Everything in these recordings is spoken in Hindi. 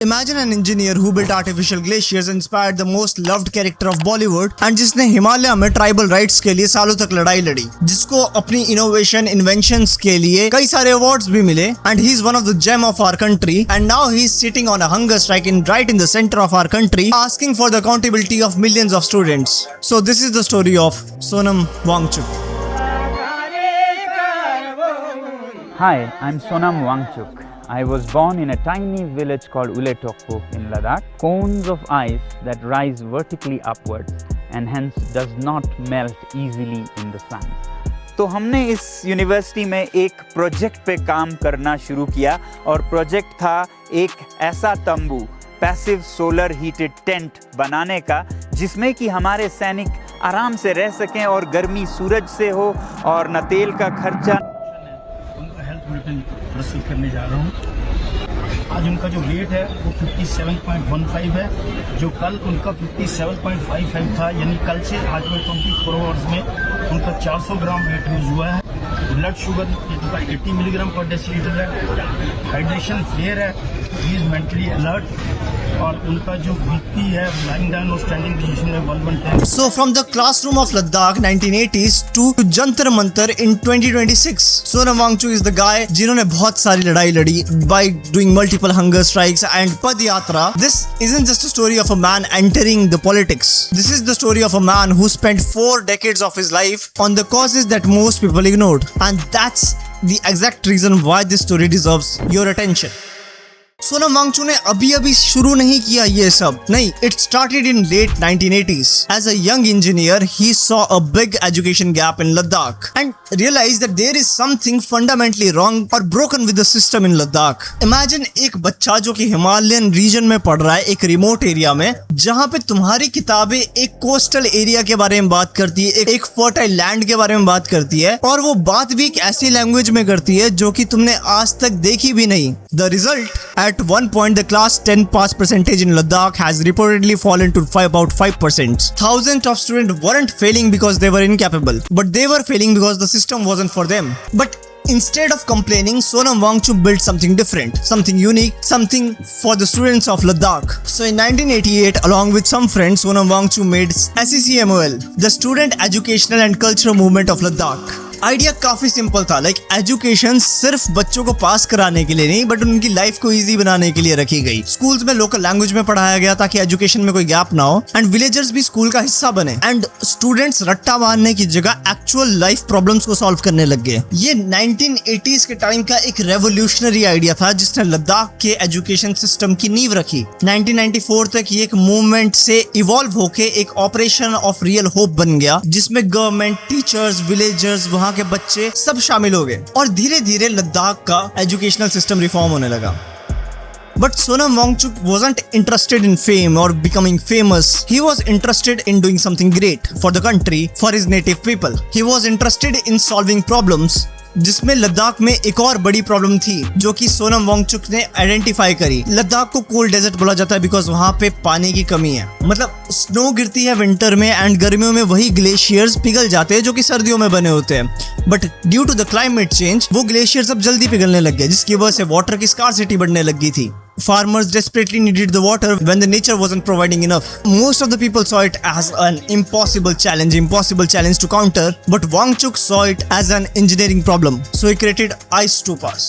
Imagine an engineer who built artificial glaciers, inspired the most loved character of Bollywood, and जिसने हिमालय में ट्राइबल राइट्स के लिए सालों तक लड़ाई लड़ी, जिसको अपनी इनोवेशन इन्वेंशंस के लिए कई सारे अवार्ड्स भी मिले, and he is one of the gem of our country, and now he is sitting on a hunger strike right in the center of our country, asking for the accountability of millions of students. So this is the story of Sonam Wangchuk. Hi, I'm Sonam Wangchuk. I was born in a tiny village called Uletokpo in Ladakh. Cones of ice that rise vertically upwards and hence does not melt easily in the sun. तो हमने इस यूनिवर्सिटी में एक प्रोजेक्ट पे काम करना शुरू किया और प्रोजेक्ट था एक ऐसा तंबू पैसिव सोलर हीटेड टेंट बनाने का जिसमें कि हमारे सैनिक आराम से रह सकें और गर्मी सूरज से हो और न तेल का खर्चा। उनका हेल्थ बुलेटिन प्रस्तुत करने जा रहा हूँ। आज उनका जो वेट है वो 57.15 है, जो कल उनका 57.55 था, यानी कल से आज में 24 आवर्स में उनका 400 ग्राम वेट लूज हुआ है। ब्लड शुगर उनका 80 मिलीग्राम पर डेसीलीटर है। हाइड्रेशन फेयर है, ही इज मेंटली अलर्ट, और उनका जो बीपी है लाइंग डाउन और स्टैंडिंग पोजीशन में 110। So from the classroom of Ladakh 1980s to Jantar Mantar in 2026, Sonam Wangchuk is the guy जिन्होंने बहुत सारी लड़ाई लड़ी by doing multiple hunger strikes and पद यात्रा. This isn't just a story of a man entering the politics. This is the story of a man who spent 4 decades of his life on the causes that most people ignored, and that's the exact reason why this story deserves your attention. Sonam Wangchuck ने अभी शुरू नहीं किया ये सब, नहीं, it started in late 1980s. As a young engineer, he saw a big education gap in Ladakh and realized that there is something fundamentally wrong or broken with the system in Ladakh. Imagine एक बच्चा जो कि हिमालयन रीजन में पढ़ रहा है, एक रिमोट एरिया में, जहाँ पे तुम्हारी किताबें एक कोस्टल एरिया के बारे में बात करती है, एक फर्टाइल लैंड के बारे में बात करती है, और वो बात भी एक ऐसी लैंग्वेज में करती है जो कि तुमने आज तक देखी भी नहीं. The result, at one point, the class 10 pass percentage in Ladakh has reportedly fallen to about 5%. Thousands of students weren't failing because they were incapable, but they were failing because the system wasn't for them. But instead of complaining, Sonam Wangchuk built something different, something unique, something for the students of Ladakh. So in 1988, along with some friends, Sonam Wangchuk made SECMOL, the Student Educational and Cultural Movement of Ladakh. Idea काफी सिंपल था, लाइक एजुकेशन सिर्फ बच्चों को पास कराने के लिए नहीं, बट उनकी लाइफ को इजी बनाने के लिए रखी गई. स्कूल्स में लोकल लैंग्वेज में पढ़ाया गया ताकि एजुकेशन में कोई गैप ना हो, एंड विलेजर्स भी स्कूल का हिस्सा बने, एंड स्टूडेंट्स रट्टा मारने की जगह एक्चुअल लाइफ प्रॉब्लम्स को सॉल्व करने लग गए. ये 1980s के टाइम का एक रेवोल्यूशनरी आइडिया था जिसने लद्दाख के एजुकेशन सिस्टम की नींव रखी. 1994 तक ये एक मूवमेंट से इवॉल्व होके एक ऑपरेशन ऑफ रियल होप बन गया, जिसमें गवर्नमेंट, टीचर्स, विलेजर्स, वहाँ के बच्चे सब शामिल हो गए, और धीरे धीरे लद्दाख का एजुकेशनल सिस्टम रिफॉर्म होने लगा. But Sonam Wangchuk wasn't interested in fame or becoming famous. He was interested in doing something great for the country, for his native people. He was interested in solving problems, जिसमें लद्दाख में एक और बड़ी प्रॉब्लम थी जो कि सोनम वांगचुक ने आइडेंटिफाई करी. लद्दाख को कोल्ड डेजर्ट बोला जाता है बिकॉज वहाँ पे पानी की कमी है. मतलब स्नो गिरती है विंटर में एंड गर्मियों में वही ग्लेशियर्स पिघल जाते हैं जो कि सर्दियों में बने होते हैं. But due to the climate change वो ग्लेशियर्स अब जल्दी पिघलने लग गए, जिसकी वजह से वाटर की स्कार्सिटी बढ़ने लग गई थी. Farmers desperately needed the water when the nature wasn't providing enough. Most of the people saw it as an impossible challenge to counter, but Wangchuk saw it as an engineering problem. So he created ice stupas.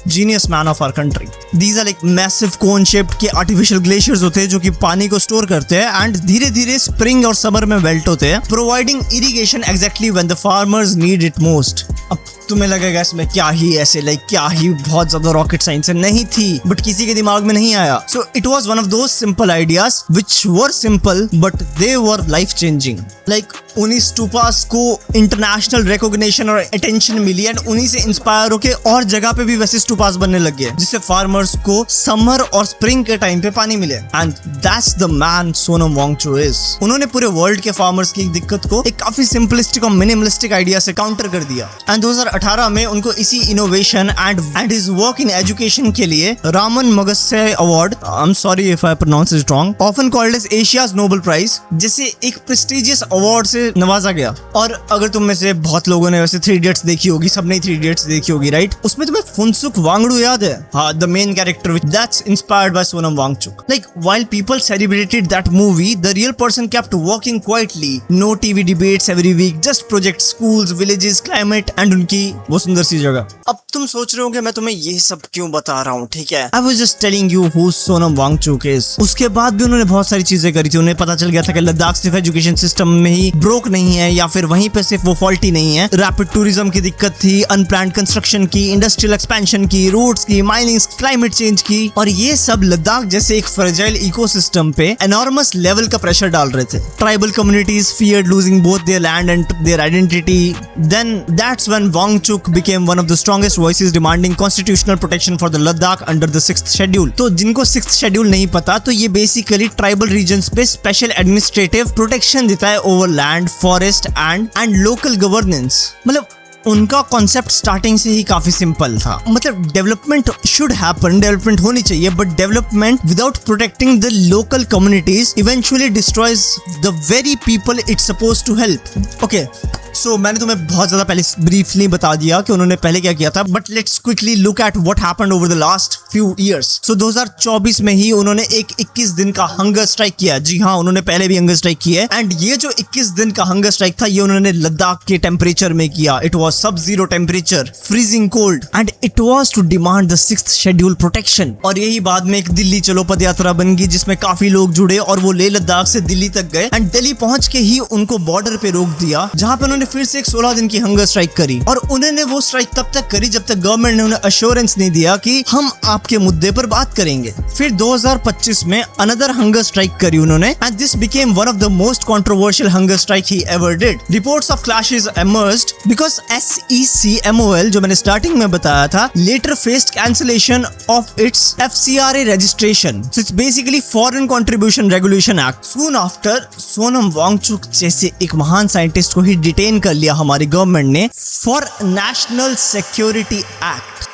Genius man of our country. These are like massive cone shaped के artificial glaciers होते हैं जो कि पानी को स्टोर करते हैं एंड धीरे धीरे स्प्रिंग और समर में मेल्ट होते हैं, providing irrigation exactly when the farmers need it most. अब तुम्हें लगेगा इसमें क्या ही बहुत ज्यादा रॉकेट साइंस है, नहीं थी, बट किसी के दिमाग में नहीं आया. So it was one of those simple ideas which were simple but they were life changing. Like उन्हीं स्टूपास को इंटरनेशनल रिकॉग्निशन और अटेंशन मिली एंड उन्हीं से इंस्पायर होके और जगह पे भी वैसे स्टूपास बनने लग गए जिससे फार्मर्स को समर और स्प्रिंग के टाइम पे पानी मिले. And that's the man Sonam Wangchuk is. उन्होंने पूरे वर्ल्ड के फार्मर्स की दिक्कत को एक काफी सिंपलिस्टिक और मिनिमलिस्टिक आइडिया से काउंटर कर दिया. एंड 2018 में उनको इसी innovation and his work in education के लिए रामन पावन Magsaysay award, I am sorry if I pronounce it wrong, often called as Asia's Nobel prize, जिसे एक प्रेस्टिजियस अवार्ड से नवाजा गया। और अगर तुम में से बहुत लोगों ने वैसे 3 इडियट्स देखी होगी, सबने 3 इडियट्स देखी होगी, राइट? उसमें तुम्हें फुनसुक वांगडू याद है? हाँ, the main character which that's inspired by Sonam Wangchuk. Like while people celebrated that movie, the real person kept working quietly, no TV debates every week, just project schools, villages, climate and उनकी वो सुंदर सी जगह। अब तुम सोच रहे हो कि मैं तुम्हें ये सब क्यों बता रहा हूँ, ठीक है? I was just telling you who Sonam Wangchuck is। उसके बाद भी उन्होंने बहुत सारी चीजें करी थी। उन्हें पता चल गया था कि लद्दाख सिर्फ एजुकेशन सिस्टम में ही ब्रोक नहीं है या फिर वहीं पे सिर्फ वो फॉल्टी नहीं है। रैपिड टूरिज्म की दिक्कत थी, अनप्लान्ड कंस्ट्रक्शन की, इंडस्ट्रियल एक्सपेंशन की, रोड्स की, माइनिंग, क्लाइमेट चेंज की, और ये सब लद्दाख जैसे एक फ्रेजाइल इकोसिस्टम पे एनॉर्मस लेवल का प्रेशर डाल रहे थे। Tribal communities feared losing both their land and their identity. Then that's when Wangchuk became one of the strongest voices demanding constitutional protection for the Ladakh under the 6th schedule. तो जिनको 6th schedule नहीं पता, तो ये basically tribal regions पे special administrative protection देता है over land, forest and local governance। मतलब उनका कॉन्सेप्ट स्टार्टिंग से ही काफी सिंपल था। मतलब डेवलपमेंट शुड हैपन, डेवलपमेंट होनी चाहिए, but development without protecting the local communities eventually destroys the very people it's suppose to help. Okay, so मैंने तुम्हें बहुत ज्यादा पहले ब्रीफली बता दिया कि उन्होंने पहले क्या किया था, but let's quickly look at what happened over the last few years. So 2024 में ही उन्होंने एक 21 दिन का हंगर स्ट्राइक किया। जी हाँ, उन्होंने पहले भी हंगर स्ट्राइक किया है, एंड ये जो 21 दिन का हंगर स्ट्राइक था, ये उन्होंने लद्दाख के टेम्परेचर में किया। It was sub-zero temperature, freezing cold, and it was to demand the 6th schedule protection। और यही बाद में एक दिल्ली चलो पद यात्रा बन गई, जिसमें काफी लोग जुड़े और वो लेह लद्दाख से दिल्ली तक गए, एंड दिल्ली पहुंच के ही उनको बॉर्डर पे रोक दिया, जहां पे उन्होंने फिर से एक 16 दिन की हंगर स्ट्राइक करी। और उन्होंने वो स्ट्राइक तब तक करी जब तक गवर्नमेंट ने उन्हें अश्योरेंस नहीं दिया कि हम आपके मुद्दे पर बात करेंगे। फिर 2025 में अनदर हंगर स्ट्राइक करी उन्होंने, and this became one of the most controversial hunger strike he ever did. Reports of clashes emerged because SECMOL, जो मैंने स्टार्टिंग में बताया था, later faced cancellation of its FCRA registration. So it's basically Foreign Contribution Regulation Act. Soon after, Sonam Wangchuck जैसे एक महान साइंटिस्ट को ही डिटेन कर लिया हमारी गवर्नमेंट ने for National Security Act.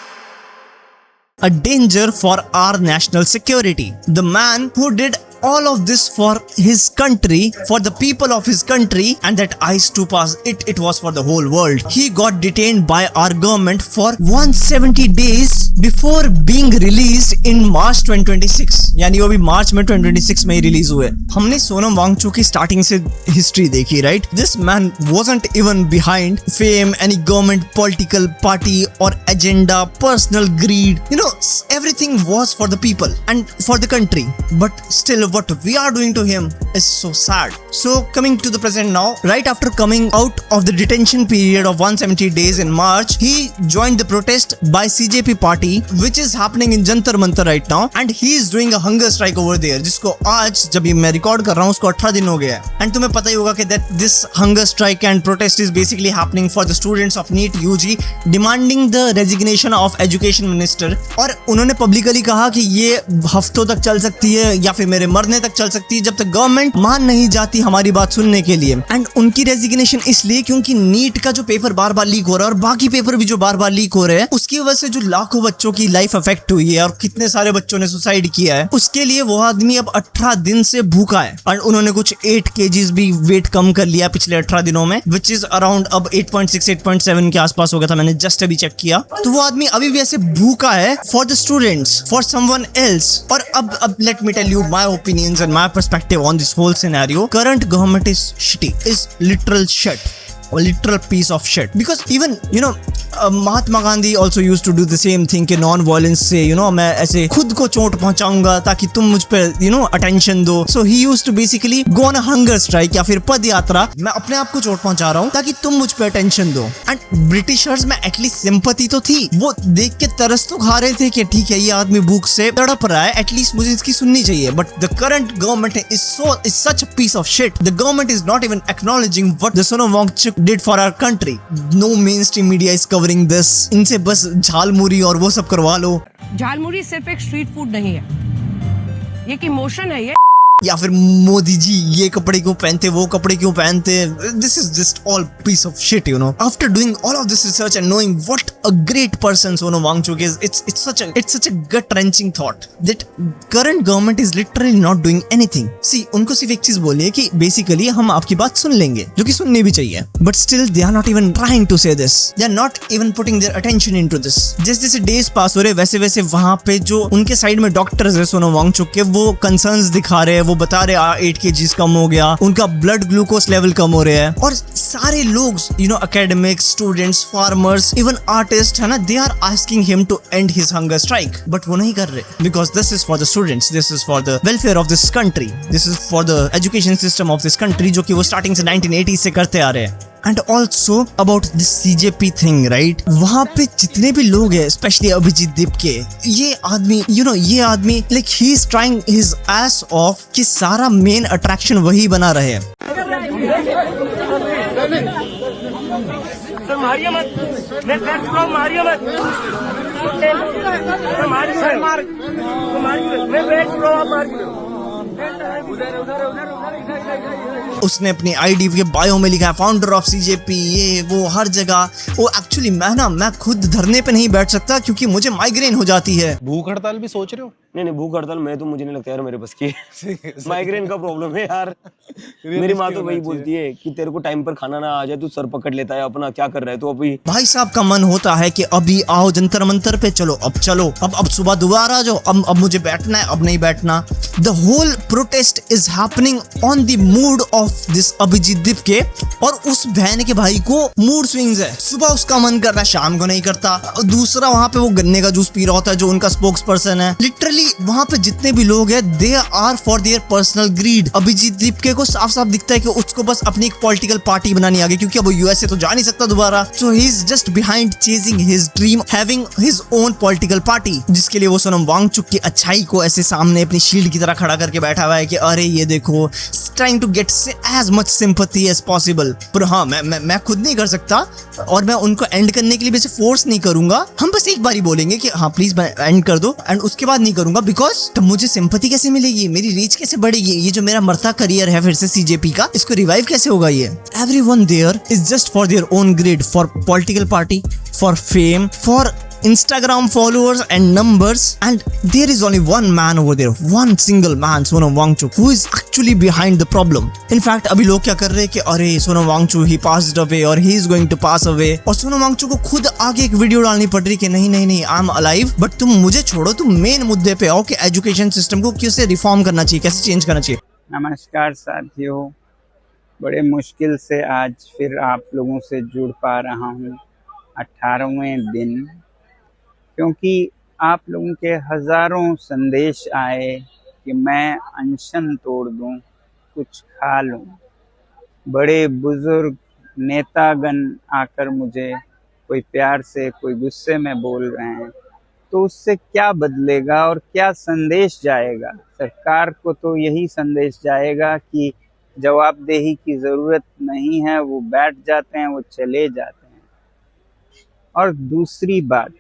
A danger for our national security. The man who did all of this for his country, for the people of his country, and that ice to pass, it was for the whole world. He got detained by our government for 170 days before being released in March 2026. यानी वो भी मार्च में 2026 में ही रिलीज हुए। हमने सोनम वांगचुक की स्टार्टिंग से हिस्ट्री देखी, right? This man wasn't even behind fame, any government, political party or agenda, personal greed. You know, everything was for the people and for the country. But still, what we are doing to him is so sad. So coming to the present now, right after coming out of the detention period of 170 days in March, he joined the protest by CJP party, which is happening in Jantar Mantar right now, and he is doing a hunger strike over there, जिसको आज जब ये मैं रिकॉर्ड कर रहा हूँ उसको 18 दिन हो गया है। एंड तुम्हें पता ही होगा कि that this hunger strike and protest is basically happening for the students of NEET UG demanding the resignation of education minister। और उन्होंने पब्लिकली कहा कि ये हफ्तों तक चल सकती है या फिर मेरे मरने तक चल सकती है, जब तक गवर्नमेंट मान नहीं जाती हमारी बात सुनने के लिए। एंड उनकी रेजिग्नेशन इसलिए क्योंकि नीट का जो पेपर बार बार लीक हो रहा है और बाकी पेपर भी जो बार बार लीक हो रहे हैं, उसकी वजह से जो लाखों बच्चों की लाइफ अफेक्ट हुई है और कितने सारे बच्चों ने सुसाइड किया है, उसके लिए वो आदमी अब 18 दिन से भूखा है। और उन्होंने कुछ 8 kgs भी वेट कम कर लिया पिछले 18 दिनों में, विच इज अराउंड अब 8.6 8.7 के आसपास हो गया था, मैंने जस्ट अभी चेक किया। तो वो आदमी अभी भी ऐसे भूखा है for the students, for someone else. और अब let me tell you my opinions and my perspective on this whole scenario. Current government is shitty, is literal shit, a literal piece of shit, because even you know Mahatma Gandhi also used to do the same thing कि नॉन वायलेंस से मैं ऐसे खुद को चोट पहुंचाऊंगा ताकि तुम मुझ पे अटेंशन दो। So he used to basically go on a hunger strike या फिर पद यात्रा, मैं अपने आप को चोट पहुंचा रहा हूँ ताकि तुम मुझ पे अटेंशन दो। एंड ब्रिटिशर्स में एटलीस्ट सिंपैथी तो थी, वो देख के तरस तो खा रहे थे कि ठीक है ये आदमी भूख से तड़प रहा है, एटलीस्ट मुझे इसकी सुननी चाहिए। But the current government is such a piece of shit. The government is not even acknowledging what the Sonam Wangchuk did for our country. No mainstream media is covering this. इनसे बस झालमुरी और वो सब करवा लो। झालमुरी सिर्फ एक स्ट्रीट फूड नहीं है, ये एक इमोशन है, ये या फिर मोदी जी ये कपड़े क्यों पहनते, वो कपड़े क्यों पहनते. This is just all piece of shit, you know. After doing all of this research and knowing what a great person Sonam Wangchuk is, it's such a gut wrenching thought that current government is literally not doing anything. See, उनको सिर्फ एक चीज बोलिए कि बेसिकली हम आपकी बात सुन लेंगे, जो कि सुननी भी चाहिए, but still they are not even trying to say this. They are not even putting their attention into this. जैसे जैसे डेज पास हो रहे वैसे वैसे वहां पे जो उनके साइड में डॉक्टर्स है सोनम वांगचुक के, वो कंसर्न्स दिखा रहे हैं, वो बता रहे 8 kg कम हो गया, उनका ब्लड ग्लूकोज लेवल कम हो रहा है. और सारे लोग, you know, academics, students, farmers, even artist है ना, they are asking him to end his hunger strike, but वो नहीं कर रहे, because this is for the students, this is for the welfare of this country, this is for the education system of this country, जो कि वो स्टार्टिंग से 1980 से करते आ रहे हैं. And also about this CJP thing, right? वहाँ पे जितने भी लोग हैं, especially अभिजीत दीपके, ये आदमी, you know, ये आदमी like he is trying his ass off कि सारा main attraction वही बना रहे. मारिए मत, मैं बैठ रहा हूँ, मारिए मत, मैं बैठ रहा हूँ, आप मारिए. उसने अपनी आईडी के बायो में लिखा है फाउंडर ऑफ सीजेपी, ये वो हर जगह. वो एक्चुअली मैं खुद धरने पे नहीं बैठ सकता क्योंकि मुझे माइग्रेन हो जाती है. भूख हड़ताल भी सोच रहे हो? नहीं भूख हड़ताल मैं तो मुझे नहीं लगता यार मेरे बस की. माइग्रेन का प्रॉब्लम है यार. मेरी माँ तो वही बोलती है कि तेरे को टाइम पर खाना ना आ जाए, तू सर पकड़ लेता है अपना, क्या कर रहा है तू अभी. भाई साहब का मन होता है कि अभी आओ जंतर मंतर पे, चलो अब सुबह दोबारा आ जाओ, अब मुझे बैठना है, अब नहीं बैठना. The whole protest is happening on the mood of this Abhijit Dipke. और उस बहन के भाई को मूड स्विंग्स है, सुबह उसका मन करता है, शाम को नहीं करता. दूसरा वहां पे वो गन्ने का जूस पी रहा होता है, जो उनका स्पोक्स पर्सन है. लिटरली वहां पे जितने भी लोग हैं, they are for their personal greed. Abhijit Dipke को साफ साफ दिखता है कि उसको बस अपनी एक पॉलिटिकल पार्टी बनानी आगे, क्योंकि अब वो यूएसए तो जा नहीं सकता दोबारा. So he is just behind chasing his dream, having his own political party, जिसके लिए वो सोनम वांगचुक की अच्छाई को ऐसे सामने अपनी शील्ड की तरह खड़ा करके बैठा हुआ है कि अरे ये देखो, trying to get as much sympathy as possible. पर हाँ, मैं खुद नहीं कर सकता और मैं उनको एंड करने के लिए वैसे फोर्स नहीं करूंगा. हम बस एक बार ही बोलेंगे कि हाँ प्लीज एंड कर दो, एंड उसके बाद नहीं करूंगा, बिकॉज तो मुझे सिंपैथी कैसे मिलेगी, मेरी रीच कैसे बढ़ेगी, ये जो मेरा मरता करियर है फिर से सीजेपी का, इसको रिवाइव कैसे होगा. ये everyone there is just for their own greed, for political party, for fame, for Instagram followers and numbers, and there is only one man over there, one single man, Sonam Wangchuk, who is actually behind the problem. In fact, अभी लोग क्या कर रहे हैं कि अरे Sonam Wangchuck he passed away or he is going to pass away, और सोनम वांगचुक को खुद आगे एक वीडियो डालनी पड़ रही कि नहीं आई एम अलाइव, बट तुम मुझे छोड़ो, तुम मेन मुद्दे पे आओ कि एजुकेशन सिस्टम को कैसे रिफॉर्म करना चाहिए, कैसे चेंज करना चाहिए. नमस्कार साथियों, बड़े मुश्किल से आज फिर आप लोगों से जुड़ पा रहा हूँ 18वें दिन, क्योंकि आप लोगों के हज़ारों संदेश आए कि मैं अनशन तोड़ दूं, कुछ खा लूं. बड़े बुजुर्ग नेतागण आकर मुझे कोई प्यार से, कोई गुस्से में बोल रहे हैं, तो उससे क्या बदलेगा और क्या संदेश जाएगा. सरकार को तो यही संदेश जाएगा कि जवाबदेही की ज़रूरत नहीं है, वो बैठ जाते हैं, वो चले जाते हैं. और दूसरी बात,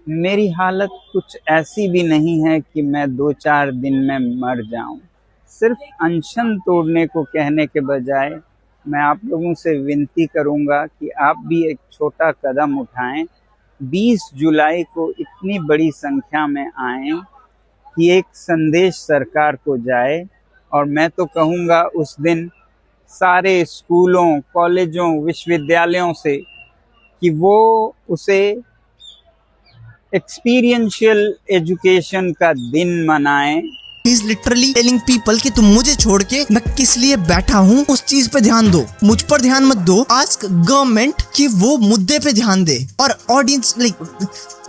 मेरी हालत कुछ ऐसी भी नहीं है कि मैं 2-4 दिन में मर जाऊं. सिर्फ अनशन तोड़ने को कहने के बजाय मैं आप लोगों से विनती करूंगा कि आप भी एक छोटा कदम उठाएं. 20 जुलाई को इतनी बड़ी संख्या में आएं कि एक संदेश सरकार को जाए. और मैं तो कहूँगा उस दिन सारे स्कूलों, कॉलेजों, विश्वविद्यालयों से कि वो उसे एक्सपीरियंशियल एजुकेशन का दिन मनाएं. He is literally telling people कि तुम मुझे छोड़ के मैं किस लिए बैठा हूँ, उस चीज पे ध्यान दो, मुझ पर ध्यान मत दो. आस्क गवर्नमेंट कि वो मुद्दे पे ध्यान दे. और ऑडियंस लाइक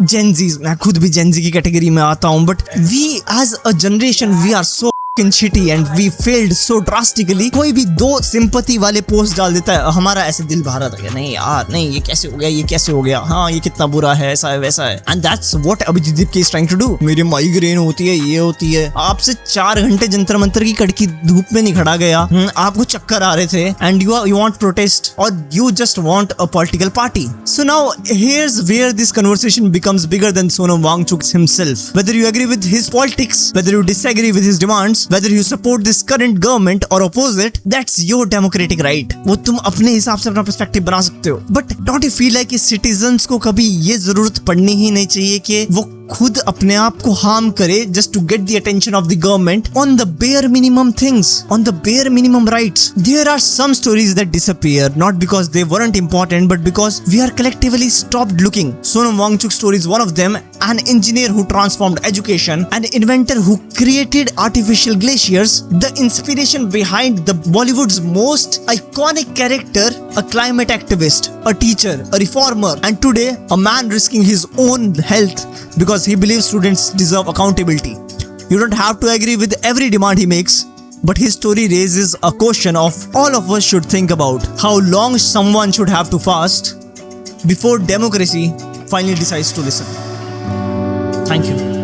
जेनजीज, मैं खुद भी जेनजी की कैटेगरी में आता हूँ, but we as a generation we are so shitty and we failed so drastically. कोई भी 2 सिंपैथी वाले पोस्ट डाल देता है, हमारा ऐसे दिल भरा था, नहीं यार नहीं, ये कैसे हो गया, ये कैसे हो गया, हाँ ये कितना बुरा है, ऐसा है वैसा है. And that's what Abhijit Dipke is trying to do. मेरी माइग्रेन होती है, ये होती है. आपसे 4 घंटे जंतर मंतर की कड़की धूप में नहीं खड़ा गया, आपको चक्कर आ रहे थे, एंड यू वांट प्रोटेस्ट, और you just want a political party. So now here's where this conversation becomes bigger than Sonam Wangchuk himself. Whether you agree with his politics, whether you disagree with his demands, Whether you support this current government or oppose it, that's your democratic right. वो तुम अपने हिसाब से अपना पर्सपेक्टिव बना सकते हो. But don't you feel like कि citizens को कभी ये जरूरत पड़नी ही नहीं चाहिए कि वो खुद अपने आप को हार्म करे just to get the attention of the government on the bare minimum things, on the bare minimum rights. There are some stories that disappear not because they weren't important but because we are collectively stopped looking. Sonam Wangchuk's story is one of them. An engineer who transformed education, an inventor who created artificial glaciers, the inspiration behind the Bollywood's most iconic character, a climate activist, a teacher, a reformer, and today a man risking his own health because he believes students deserve accountability. You don't have to agree with every demand he makes, but his story raises a question of all of us should think about how long someone should have to fast before democracy finally decides to listen. Thank you.